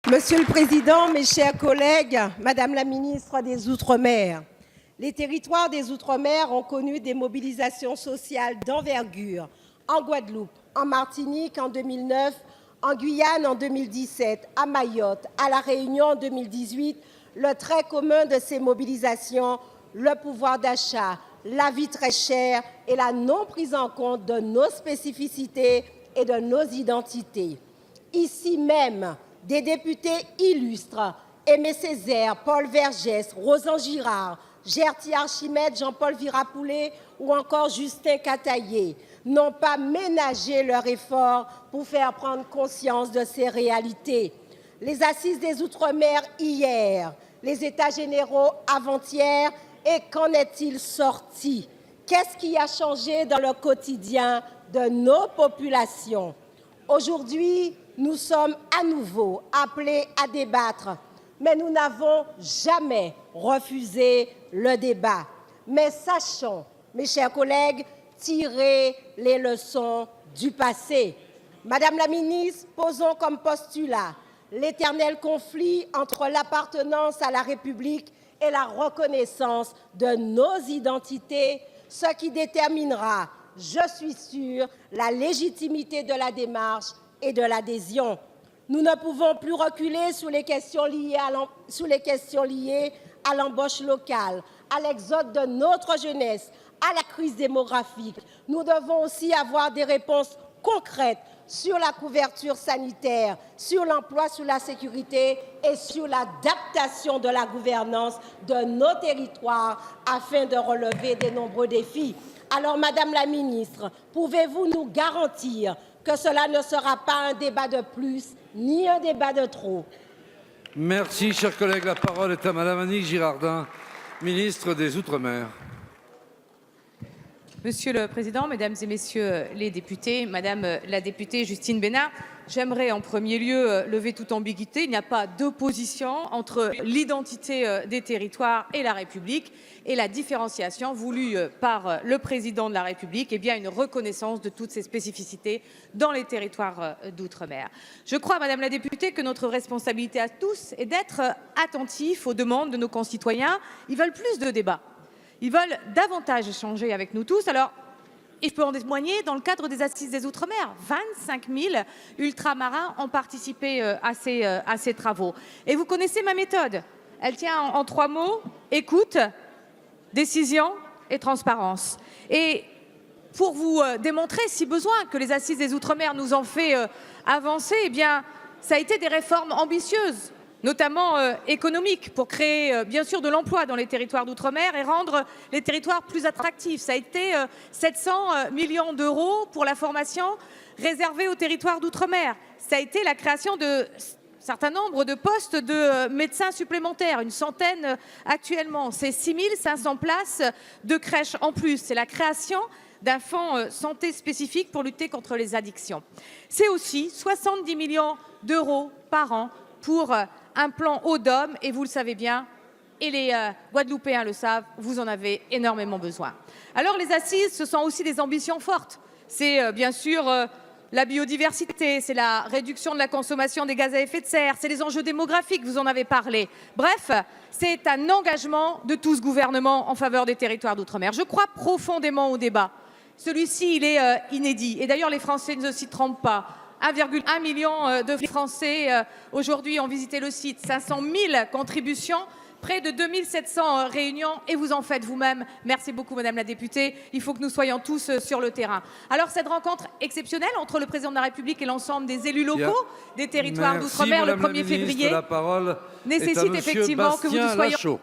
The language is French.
Monsieur le Président, mes chers collègues, Madame la ministre des Outre-mer, les territoires des Outre-mer ont connu des mobilisations sociales d'envergure en Guadeloupe, en Martinique en 2009, en Guyane en 2017, à Mayotte, à La Réunion en 2018. Le trait commun de ces mobilisations, le pouvoir d'achat, la vie très chère et la non prise en compte de nos spécificités et de nos identités. Ici même, des députés illustres, Aimé Césaire, Paul Vergès, Rosan Girard, Gerty Archimède, Jean-Paul Virapoulet ou encore Justin Cataillé, n'ont pas ménagé leur effort pour faire prendre conscience de ces réalités. Les assises des Outre-mer hier, les États généraux avant-hier, et qu'en est-il sorti? Qu'est-ce qui a changé dans le quotidien de nos populations? Aujourd'hui, nous sommes à nouveau appelés à débattre, mais nous n'avons jamais refusé le débat. Mais sachons, mes chers collègues, tirer les leçons du passé. Madame la ministre, posons comme postulat l'éternel conflit entre l'appartenance à la République et la reconnaissance de nos identités, ce qui déterminera, je suis sûre, la légitimité de la démarche et de l'adhésion. Nous ne pouvons plus reculer sur les questions liées à l'embauche locale, à l'exode de notre jeunesse, à la crise démographique. Nous devons aussi avoir des réponses concrètes sur la couverture sanitaire, sur l'emploi, sur la sécurité et sur l'adaptation de la gouvernance de nos territoires afin de relever de nombreux défis. Alors, Madame la ministre, pouvez-vous nous garantir que cela ne sera pas un débat de plus ni un débat de trop? Merci, chers collègues. La parole est à Madame Annick Girardin, ministre des Outre-mer. Monsieur le Président, Mesdames et Messieurs les députés, Madame la députée Justine Bénard, j'aimerais en premier lieu lever toute ambiguïté. Il n'y a pas d'opposition entre l'identité des territoires et la République et la différenciation voulue par le Président de la République, et bien une reconnaissance de toutes ces spécificités dans les territoires d'outre-mer. Je crois, Madame la députée, que notre responsabilité à tous est d'être attentifs aux demandes de nos concitoyens. Ils veulent plus de débats. Ils veulent davantage échanger avec nous tous. Alors, je peux en témoigner dans le cadre des Assises des Outre-mer. 25 000 ultramarins ont participé à ces travaux. Et vous connaissez ma méthode. Elle tient en 3 mots: écoute, décision et transparence. Et pour vous démontrer, si besoin, que les Assises des Outre-mer nous ont fait avancer, eh bien, ça a été des réformes ambitieuses, notamment économiques, pour créer bien sûr de l'emploi dans les territoires d'outre-mer et rendre les territoires plus attractifs. Ça a été 700 millions d'euros pour la formation réservée aux territoires d'outre-mer. Ça a été la création de certain nombre de postes de médecins supplémentaires, une centaine actuellement. C'est 6 500 places de crèches en plus. C'est la création d'un fonds santé spécifique pour lutter contre les addictions. C'est aussi 70 millions d'euros par an pour un plan haut d'homme, et vous le savez bien, et les Guadeloupéens le savent, vous en avez énormément besoin. Alors les assises, ce sont aussi des ambitions fortes. C'est bien sûr la biodiversité, c'est la réduction de la consommation des gaz à effet de serre, c'est les enjeux démographiques, vous en avez parlé. Bref, c'est un engagement de tout ce gouvernement en faveur des territoires d'outre-mer. Je crois profondément au débat. Celui-ci, il est inédit. Et d'ailleurs, les Français ne s'y trompent pas. 1,1 million de Français aujourd'hui ont visité le site, 500 000 contributions, près de 2700 réunions, et vous en faites vous-même. Merci beaucoup, Madame la députée. Il faut que nous soyons tous sur le terrain. Alors, cette rencontre exceptionnelle entre le Président de la République et l'ensemble des élus locaux des territoires d'outre-mer le 1er février nécessite effectivement que vous nous soyons...